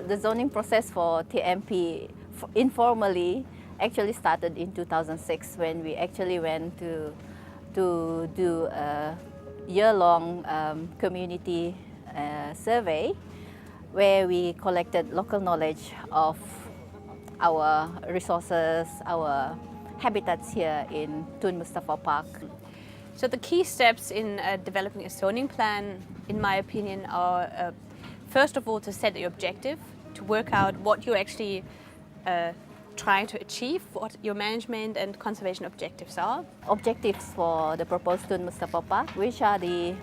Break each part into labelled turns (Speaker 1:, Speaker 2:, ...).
Speaker 1: The zoning process for TMP informally actually started in 2006 when we actually went to do a year-long community survey where we collected local knowledge of our resources, our habitats here in Tun Mustapha Park.
Speaker 2: So the key steps in developing a zoning plan, in my opinion, are first of all to set the objective, to work out what you're actually trying to achieve, what your management and conservation objectives are.
Speaker 1: Objectives for the proposed Tun Mustapha Park, which are the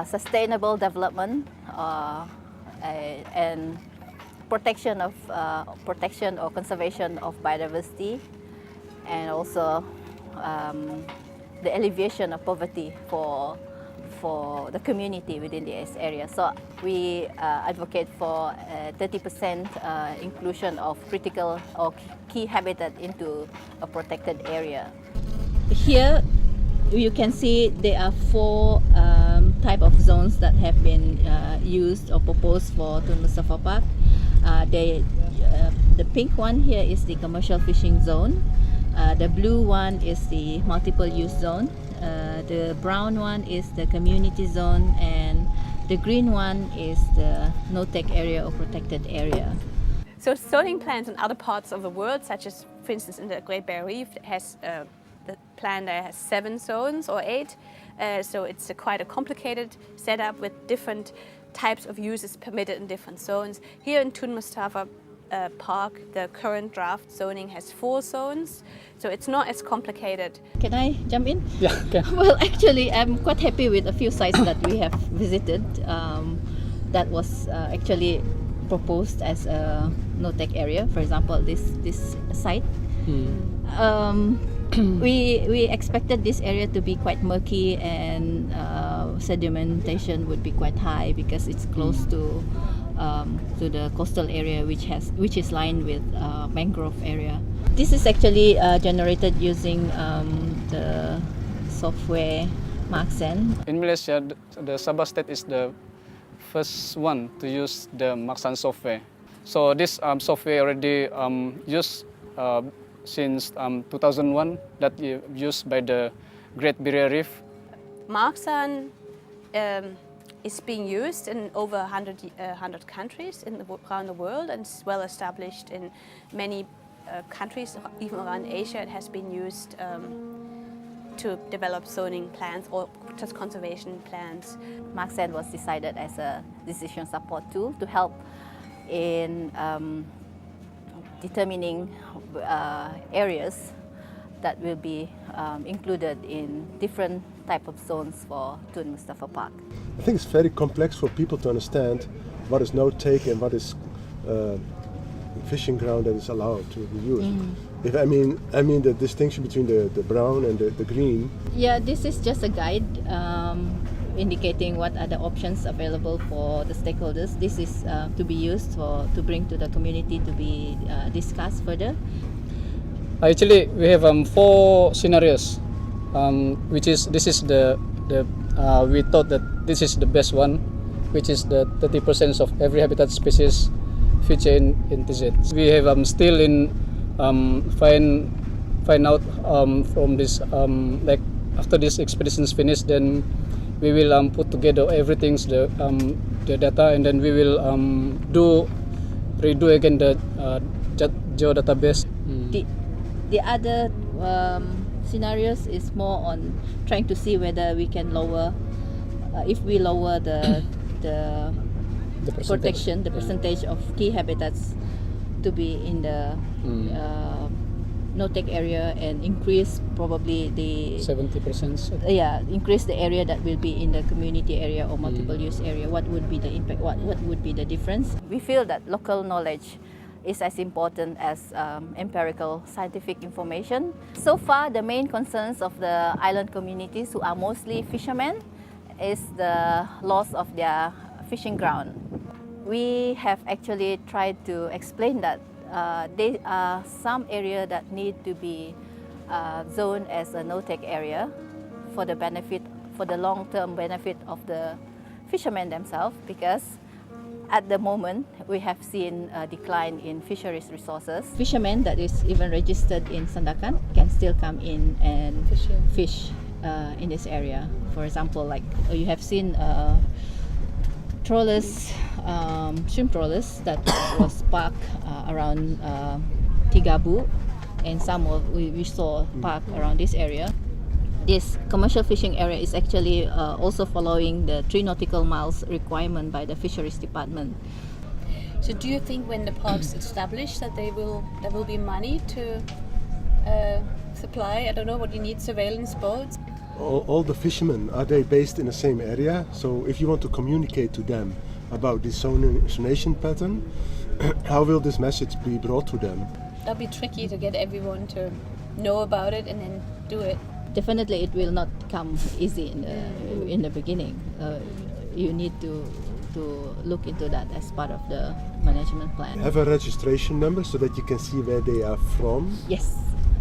Speaker 1: sustainable development and protection or conservation of biodiversity, and also the alleviation of poverty for the community within this area. So we advocate for 30% inclusion of critical or key habitat into a protected area. Here you can see there are 4 type of zones that have been used or proposed for Tun Mustapha Park. The pink one here is the commercial fishing zone. The blue one is the multiple use zone. The brown one is the community zone, and the green one is the no-take area or protected area.
Speaker 2: So zoning plans in other parts of the world, such as, for instance, in the Great Barrier Reef, has the plan there has 7 zones or 8. So it's quite a complicated setup with different types of uses permitted in different zones. Here in Tun Mustapha Park, the current draft zoning has 4 zones, so it's not as complicated.
Speaker 1: Can I jump in?
Speaker 3: Yeah, okay.
Speaker 1: Well, actually, I'm quite happy with a few sites that we have visited that was actually proposed as a no-take area. For example, this site. We expected this area to be quite murky and sedimentation would be quite high because it's close to the coastal area, which is lined with mangrove area. This is actually generated using the software MARXAN.
Speaker 3: In Malaysia, the Sabah state is the first one to use the MARXAN software. So this software already used since 2001, that used by the Great Barrier Reef.
Speaker 2: MARXAN is being used in over 100 countries around the world, and is well established in many countries, even around Asia. It has been used to develop zoning plans or just conservation plans.
Speaker 1: MARXAN was decided as a decision support tool to help in determining areas that will be included in different type of zones for Tun Mustapha Park.
Speaker 4: I think it's very complex for people to understand what is no-take and what is fishing ground that is allowed to be used. If I mean the distinction between the brown and the green.
Speaker 1: Yeah, this is just a guide indicating what are the options available for the stakeholders. This is to be used to bring to the community to be discussed further.
Speaker 3: Actually, we have 4 scenarios, which is we thought that this is the best one, which is the 30% of every habitat species feature in TZ. We have still in find out from this like after this expedition is finished, then we will put together everything, the data, and then we will redo again the geodatabase.
Speaker 1: The other scenarios is more on trying to see whether we can lower, if we lower the percentage of key habitats to be in the no-take area and increase probably the
Speaker 3: 70%.
Speaker 1: increase the area that will be in the community area or multiple use area, what would be the impact, what would be the difference? We feel that local knowledge is as important as empirical scientific information. So far, the main concerns of the island communities, who are mostly fishermen, is the loss of their fishing ground. We have actually tried to explain that there are some areas that need to be zoned as a no-take area for the benefit, for the long-term benefit of the fishermen themselves, because at the moment we have seen a decline in fisheries resources. Fishermen that is even registered in Sandakan can still come in and fish in this area. For example, like you have seen trawlers, shrimp trawlers that was parked around Tigabu, and some of we saw parked around this area. This commercial fishing area is actually also following the 3 nautical miles requirement by the fisheries department.
Speaker 2: So do you think when the park's established that there will be money to supply, I don't know, what you need, surveillance boats?
Speaker 4: All the fishermen, are they based in the same area? So if you want to communicate to them about this zonation pattern, how will this message be brought to them?
Speaker 2: That'll be tricky to get everyone to know about it and then do it.
Speaker 1: Definitely it will not come easy in the beginning. You need to look into that as part of the management plan.
Speaker 4: Have a registration number so that you can see where they are from?
Speaker 1: Yes.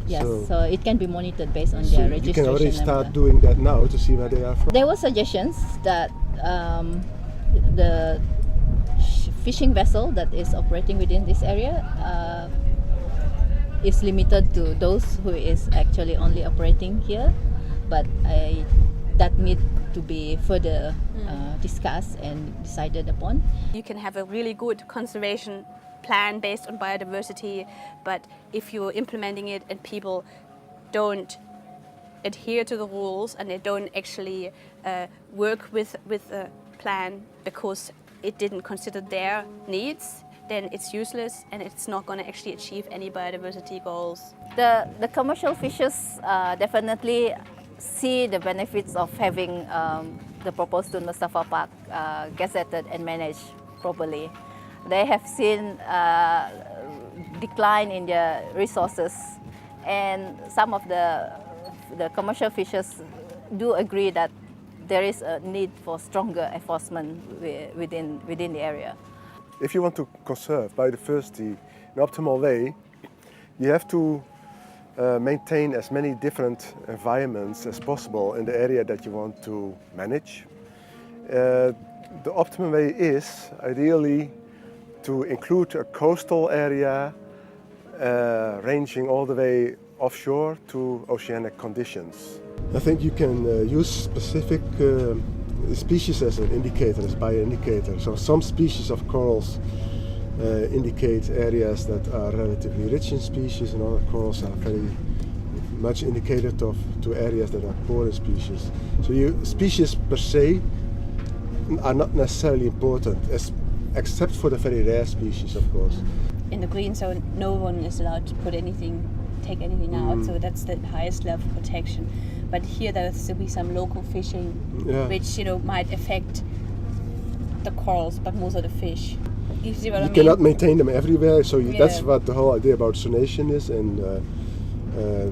Speaker 1: Yes, so it can be monitored based on
Speaker 4: so
Speaker 1: their registration.
Speaker 4: You can already start
Speaker 1: number.
Speaker 4: doing that now to see where they are from.
Speaker 1: There were suggestions that the fishing vessel that is operating within this area is limited to those who is actually only operating here, but that need to be further discussed and decided upon.
Speaker 2: You can have a really good conservation plan based on biodiversity, but if you're implementing it and people don't adhere to the rules and they don't actually work with the plan because it didn't consider their needs, then it's useless and it's not going to actually achieve any biodiversity goals.
Speaker 1: The commercial fishers definitely see the benefits of having the proposed Tun Mustapha Park gazetted and managed properly. They have seen decline in their resources, and some of the commercial fishers do agree that there is a need for stronger enforcement within the area.
Speaker 4: If you want to conserve biodiversity in an optimal way, you have to maintain as many different environments as possible in the area that you want to manage. The optimum way is ideally to include a coastal area ranging all the way offshore to oceanic conditions. I think you can use specific species as an indicator, as bioindicator. So some species of corals indicate areas that are relatively rich in species, and other corals are very much indicated to areas that are poor in species. So species per se are not necessarily important, except for the very rare species, of course.
Speaker 2: In the green zone, no one is allowed to take anything out, so that's the highest level of protection. But here there's to be some local fishing, which might affect the corals, but most of the fish. You see what I mean?
Speaker 4: You cannot maintain them everywhere, so that's what the whole idea about zonation is, and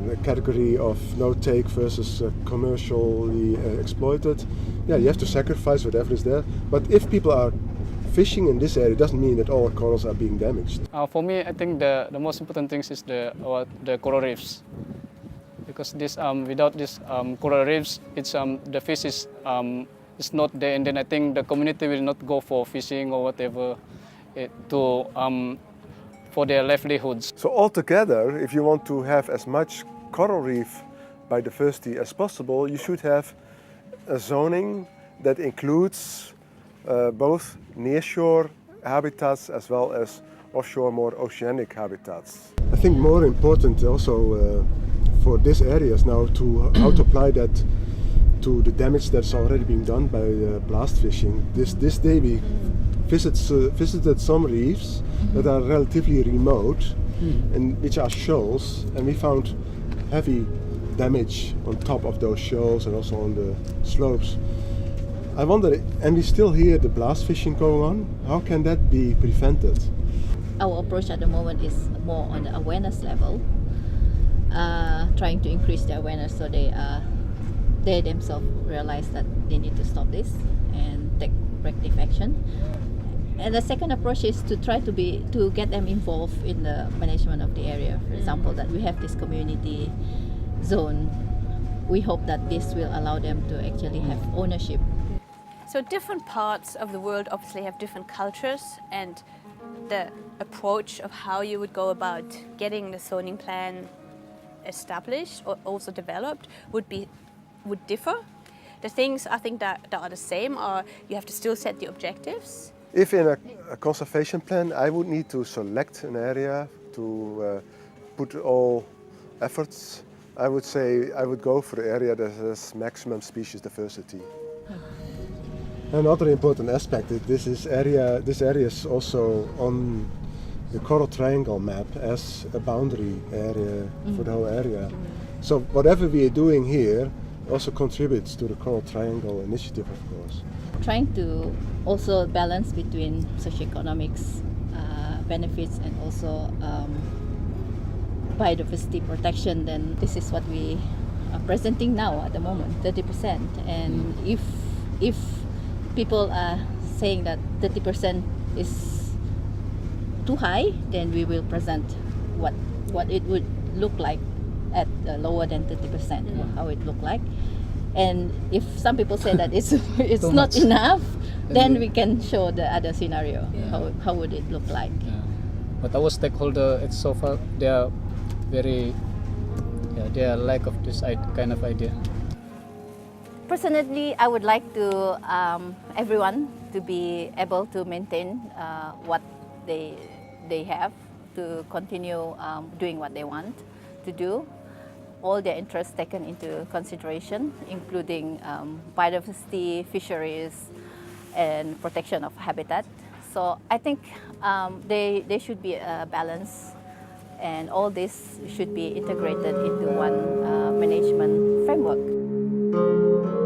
Speaker 4: the category of no-take versus commercially exploited. Yeah, you have to sacrifice whatever is there. But if people are fishing in this area, doesn't mean that all corals are being damaged.
Speaker 3: For me, I think the most important thing is the coral reefs, because this without this coral reefs, it's the fish is not there, and then I think the community will not go for fishing or whatever for their livelihoods.
Speaker 4: So altogether, if you want to have as much coral reef biodiversity as possible, you should have a zoning that includes both nearshore habitats as well as offshore, more oceanic habitats. I think more important also for these areas now how to apply that to the damage that's already being done by blast fishing. This day we visited some reefs that are relatively remote, and which are shoals, and we found heavy damage on top of those shoals and also on the slopes. I wonder, and we still hear the blast fishing going on, how can that be prevented?
Speaker 1: Our approach at the moment is more on the awareness level, trying to increase their awareness so they themselves realize that they need to stop this and take corrective action. And the second approach is to try to get them involved in the management of the area. For example, that we have this community zone. We hope that this will allow them to actually have ownership.
Speaker 2: So different parts of the world obviously have different cultures, and the approach of how you would go about getting the zoning plan established or also developed would differ. The things I think that are the same are you have to still set the objectives.
Speaker 4: If in a conservation plan I would need to select an area to put all efforts, I would say I would go for the area that has maximum species diversity. Another important aspect is this area is also on the Coral Triangle map as a boundary area for the whole area. So whatever we are doing here also contributes to the Coral Triangle initiative, of course.
Speaker 1: Trying to also balance between socioeconomics benefits and also biodiversity protection, then this is what we are presenting now at the moment, 30%. And if people are saying that 30% is too high, then we will present what it would look like at lower than 30%, how it look like. And if some people say that it's not enough, then we can show the other scenario. How would it look like?
Speaker 3: Yeah. But our stakeholder, it's so far they are very, they are lack of this kind of idea.
Speaker 1: Personally, I would like to everyone to be able to maintain what they have, to continue doing what they want to do. All their interests taken into consideration, including biodiversity, fisheries, and protection of habitat. So I think there should be a balance, and all this should be integrated into one management framework.